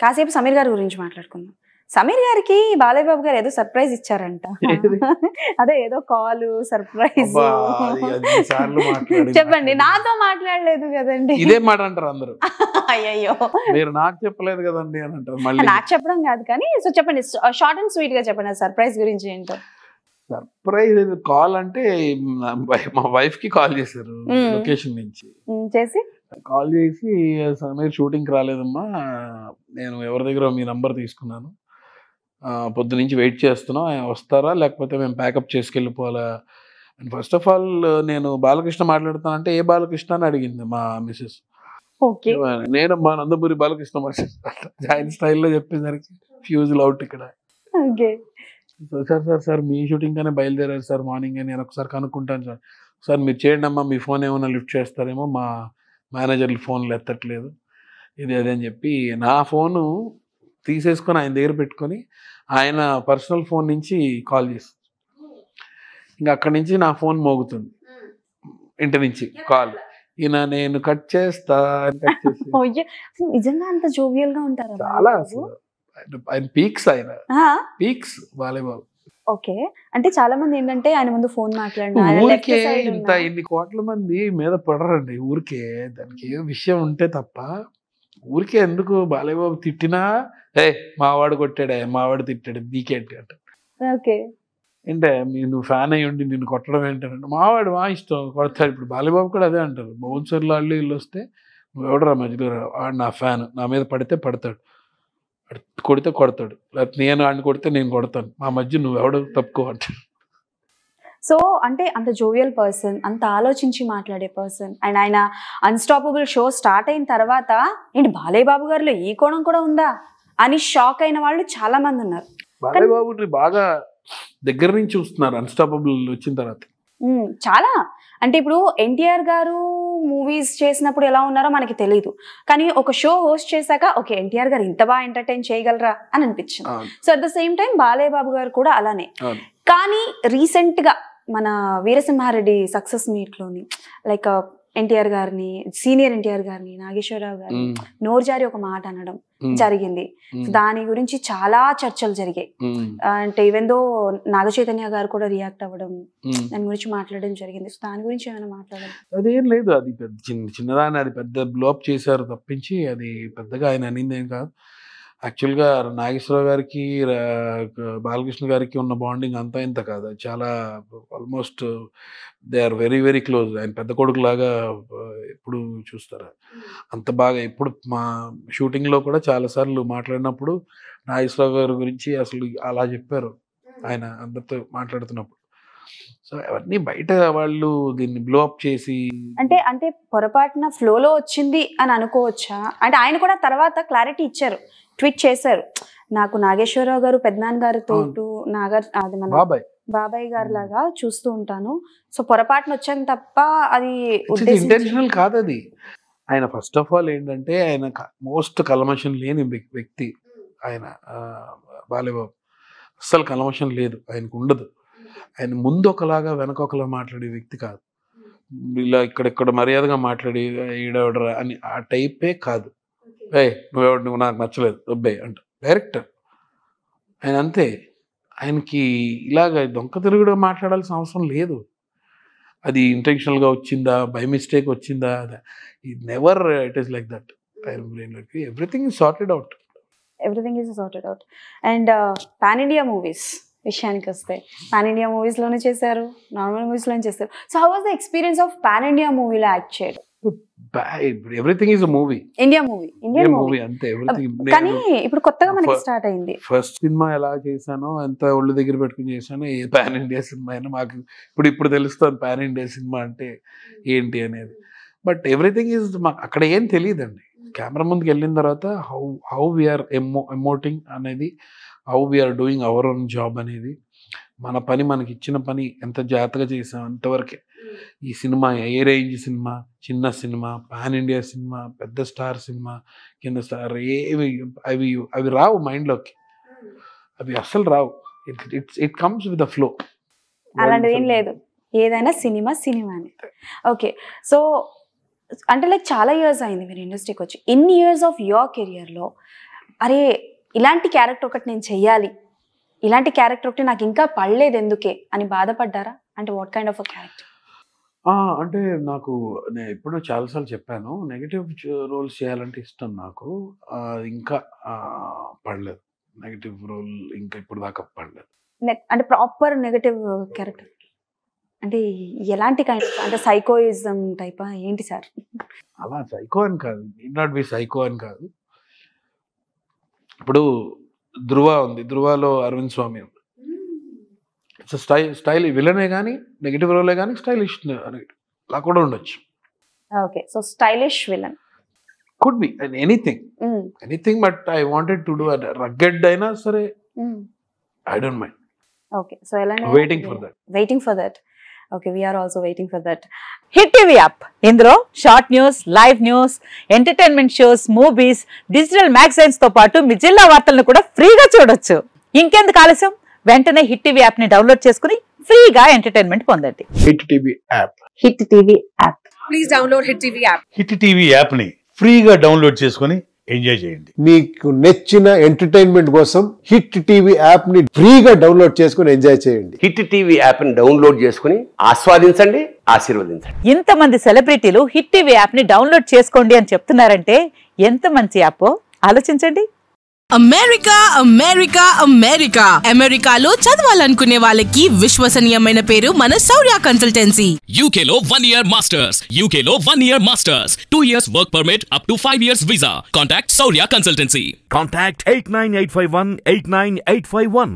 కాసేపు సమీర్ గారి గురించి మాట్లాడుకుందాం. సమీర్ గారికి బాలయ్య బాబు గారు ఏదో సర్ప్రైజ్ ఇచ్చారంట. అదే ఏదో కాల్ సర్ప్రైజ్. చెప్పండి, నాతో మాట్లాడలేదు కదండి. ఇదే మాట అంటారు అందరూ. అయ్యో, మీరు నాకు చెప్పలేదు కదండి అని అంటారు. నాకు చెప్పడం కాదు కానీ, సో చెప్పండి, షార్ట్ అండ్ స్వీట్ గా చెప్పండి సర్ప్రైజ్ గురించి ఏంటో. సర్ప్రైజ్ కాల్ అంటే మా వైఫ్ కి కాల్ చేశారు లొకేషన్ నుంచి. కాల్ చేసి సమీర్ షూటింగ్కి రాలేదమ్మా, నేను ఎవరి దగ్గర మీ నంబర్ తీసుకున్నాను, పొద్దు నుంచి వెయిట్ చేస్తున్నాం, వస్తారా లేకపోతే మేము ప్యాకప్ చేసుకెళ్ళిపోవాలా అండ్ ఫస్ట్ ఆఫ్ ఆల్ నేను బాలకృష్ణ మాట్లాడుతానంటే ఏ బాలకృష్ణ అని అడిగింది మా మిస్సెస్. నేను మా నందమూరి బాలకృష్ణ జాయిన్ స్టైల్లో చెప్పేసరికి ఫ్యూజులు అవుట్ ఇక్కడ. సార్ మీ షూటింగ్ గానే బయలుదేరారు సార్ మార్నింగ్, నేను ఒకసారి కనుక్కుంటాను సార్. సార్ మీరు చేయండి అమ్మా, మీ ఫోన్ ఏమైనా లిఫ్ట్ చేస్తారేమో, మా మేనేజర్లు ఫోన్లు ఎత్తట్లేదు ఇది అదే అని చెప్పి నా ఫోను తీసేసుకొని ఆయన దగ్గర పెట్టుకొని ఆయన పర్సనల్ ఫోన్ నుంచి కాల్ చేస్తుంది. ఇంకా అక్కడి నుంచి నా ఫోన్ మోగుతుంది ఇంటి నుంచి కాల్. ఈయన నేను కట్ చేస్తా నిజంగా అంత జోవియల్ గా ఉంటారు చాలా. ఆయన పీక్స్, ఆయన పీక్స్ బాలయ్య బాబు. ఓకే, అంటే చాలా మంది ఏంటంటే ఆయన ముందు ఫోన్ మాట్లాడిన ఊరికే ఇంత ఇన్ని కోట్ల మంది మీద పడరండి ఊరికే, దానికి ఏ విషయం ఉంటే తప్ప ఊరికే ఎందుకు. బాలయ్య బాబు తిట్టినా మావాడు కొట్టాడే, మావాడు తిట్టాడు, నీకేంటి అంట. అంటే నువ్వు ఫ్యాన్ అయ్యి ఉండి నిన్ను కొట్టడం ఏంటంటే మావాడు మా ఇష్టం కొడతాడు. ఇప్పుడు బాలయ్య బాబు కూడా అదే అంటారు, బౌన్సర్లు వాళ్ళు వీళ్ళు వస్తే నువ్వు ఎవడరా మధ్యలో, వాడు నా ఫ్యాన్, నా మీద పడితే పడతాడు, కొడితే కొడతాడు, లేకపోతే నేను ఆడిని కొడితే నేను కొడతాను, మా మధ్య నువ్వు ఎవడో తప్పుకో అంటాడు. సో అంటే అంత జోవియల్ పర్సన్, అంత ఆలోచించి మాట్లాడే పర్సన్. అండ్ ఆయన అన్స్టాపబుల్ షో స్టార్ట్ అయిన తర్వాత ఏంటి బాలయ్య బాబు గారిలో ఈ కోణం కూడా ఉందా అని షాక్ అయిన వాళ్ళు చాలా మంది ఉన్నారు. బాలయ్య బాబుని బాగా దగ్గర నుంచి చూస్తున్నారు అన్స్టాపబుల్ వచ్చిన తర్వాత. చాలా అంటే ఇప్పుడు ఎన్టీఆర్ గారు మూవీస్ చేసినప్పుడు ఎలా ఉన్నారో మనకి తెలియదు, కానీ ఒక షో హోస్ట్ చేశాక ఓకే ఎన్టీఆర్ గారు ఇంత బాగా ఎంటర్టైన్ చేయగలరా అని అనిపించింది. So at the same time Balayya Babu గారు కూడా అలానే. కానీ రీసెంట్ గా మన వీరసింహారెడ్డి సక్సెస్ మీట్ లోని లైక్ ఎన్టీఆర్ గారిని, సీనియర్ ఎన్టీఆర్ గారిని, నాగేశ్వరరావు గారిని నోరుజారి ఒక మాట అనడం జరిగింది. దాని గురించి చాలా చర్చలు జరిగాయి. అంటే ఈవెన్ దో నాగ చైతన్య గారు కూడా రియాక్ట్ అవ్వడం, దాని గురించి మాట్లాడడం జరిగింది. సో దాని గురించి ఏమైనా మాట్లాడాలి? అదేం లేదు, అది చిన్నదాన్ని అది పెద్ద బ్లోప్ చేశారు తప్పించి అది పెద్దగా ఆయన అనింది ఏం కాదు. యాక్చువల్గా నాగేశ్వరరావు గారికి బాలకృష్ణ గారికి ఉన్న బాండింగ్ అంతా ఇంత కాదు, చాలా almost they are very very close. ఆయన పెద్ద కొడుకు లాగా ఎప్పుడు చూస్తారు, అంత బాగా. ఎప్పుడు మా షూటింగ్లో కూడా చాలాసార్లు మాట్లాడినప్పుడు నాగేశ్వరరావు గారి గురించి అసలు అలా చెప్పారు ఆయన అందరితో మాట్లాడుతున్నప్పుడు. సో అవన్నీ బయట వాళ్ళు దీన్ని బ్లో అప్ చేసి అంటే పొరపాటున ఫ్లోలో వచ్చింది అని అనుకోవచ్చా? అంటే ఆయన కూడా తర్వాత క్లారిటీ ఇచ్చారు, ట్వీట్ చేశారు, నాకు నాగేశ్వరరావు గారు పెద్దనాన్న గారితో అది మన బాబాయ్ గారు లాగా చూస్తూ ఉంటాను, సో పొరపాటున వచ్చాను తప్ప అది ఇంటెన్షనల్ కాదు. అది ఆయన ఫస్ట్ ఆఫ్ ఆల్ ఏంటంటే ఆయన మోస్ట్ కల్మషం లేని వ్యక్తి. ఆయన బాలయ్య బాబు అస్సలు కల్మషం లేదు, ఆయనకు ఉండదు. ఆయన ముందు ఒకలాగా వెనక ఒకలా మాట్లాడే వ్యక్తి కాదు, ఇలా ఇక్కడెక్కడ మర్యాదగా మాట్లాడి ఈడవడరా అని ఆ టైపే కాదు. నువ్వు నాకు నచ్చలేదు అబ్బాయి అంట డైరెక్టర్ ఆయన, అంతే. ఆయనకి ఇలాగ దొంగ తిరుగుడు మాట్లాడాల్సిన అవసరం లేదు. అది ఇంటెన్షనల్గా వచ్చిందా, బై మిస్టేక్ వచ్చిందా, never it is like that. Everything is sorted out. And pan India movies విషయానికి వస్తే, పాన్ ఇండియా మూవీస్ లోనే చేశారు, నార్మల్ మూవీస్ లోనే చేశారు. So how was the experience of pan India మూవీలో యాక్ట్ చేయడం? Everything is a movie, Indian movie అంతే. కానీ ఇప్పుడు కొత్తగా మనకి స్టార్ట్ అయింది. ఫస్ట్ సినిమా ఎలా చేశానో, ఎంత ఒళ్ళు దగ్గర పెట్టుకుని చేశానో, ఏ పాన్ ఇండియా సినిమా అయినా మాకు ఇప్పుడు తెలుస్తుంది పాన్ ఇండియా సినిమా అంటే ఏంటి అనేది. బట్ ఎవ్రీథింగ్ ఈజ్ మాకు అక్కడ ఏం తెలియదండి. కెమెరా ముందుకు వెళ్ళిన తర్వాత హౌ వీఆర్ ఎమోటింగ్ అనేది, how we are doing our own job అనేది, మన పని మనకి ఇచ్చిన పని ఎంత జాగ్రత్తగా చేసాం అంతవరకే. ఈ సినిమా ఏ రేంజ్ సినిమా, చిన్న సినిమా, పాన్ ఇండియా సినిమా, పెద్ద స్టార్ సినిమా, కింద స్టార్, అవి రావు మైండ్లోకి, అవి అస్సలు రావు. It comes with the flow. అలాంటిది ఏం లేదు, ఏదైనా సినిమాని. ఓకే, సో అంటే లైక్ చాలా ఇయర్స్ అయింది మీరు ఇండస్ట్రీకి వచ్చి. ఎన్ని ఇయర్స్ ఆఫ్ యువర్ కెరియర్లో అరే ఇలాంటి క్యారెక్టర్ ఒకటి నేను చెయ్యాలి, ఇలాంటి క్యారెక్టర్ ఒకటి నాకు ఇంకా పడలేదు ఎందుకే అని బాధపడ్డారా? అంటే what kind of a character? అంటే నాకు నేను ఎప్పుడూ చాలాసార్లు చెప్పాను, నెగిటివ్ రోల్స్ చేయాలంటే ఇష్టం నాకు. ఇంకా పడలేదు నెగిటివ్ రోల్, ఇంకా ఇప్పుడు దాకా పడలేదు. అంటే ప్రాపర్ నెగిటివ్ క్యారెక్టర్ అంటే ఎలాంటి కైండ్, అంటే సైకోయిజం టైపా ఏంటి సార్? అలా సైకో అని కాదు, నీడ్ నాట్ బి సైకో అని కాదు. ఇప్పుడు ధృవ ఉంది, ధృవలో అరవింద్ స్వామి ఉంది. ఇట్స్ స్టైల్ విలనే కానీ నెగిటివ్ రోలే కానీ స్టైలిష్ అలా కూడా ఉండొచ్చు. Okay, so stylish villain could be anything, but I wanted to do rugged అయినా సరే I don't mind. Okay, so ఎలా waiting for that. Okay, we are also waiting for that. Hit TV app, ఇందులో short news, live news, entertainment shows, movies, digital magazines తో పాటు మీ జిల్లా వార్తలను కూడా ఫ్రీగా చూడొచ్చు. ఇంకెందుకు ఆలస్యం, వెంటనే హిట్ టీవీ యాప్ ని డౌన్లోడ్ చేసుకుని ఫ్రీగా ఎంటర్టైన్మెంట్ పొందండి. Hit TV app. Hit TV app, please download hit TV app. Hit TV app ని ఫ్రీగా డౌన్లోడ్ చేసుకుని ఎంజాయ్ చేయండి. మీకు నచ్చిన ఎంటర్టైన్మెంట్ కోసం హిట్ టీవీ యాప్ ని ఫ్రీగా డౌన్లోడ్ చేసుకుని ఎంజాయ్ చేయండి. హిట్ టీవీ యాప్ ని డౌన్లోడ్ చేసుకుని ఆస్వాదించండి, ఆశీర్వదించండి. ఇంతమంది సెలబ్రిటీలు హిట్ టీవీ యాప్ ని డౌన్లోడ్ చేసుకోండి అని చెప్తున్నారంటే ఎంత మంచి యాప్ ఆలోచించండి. అమెరికా అమెరికా అమెరికా అమెరికాలో చదవాలనుకునే వాళ్ళకి విశ్వసనీయమైన పేరు మన శౌర్య కన్సల్టెన్సీ. UK లో 1 year masters, UK లో 1 year masters, 2 years work permit up to 5 years visa. Contact Saurya Consultancy. Contact 89851 89851.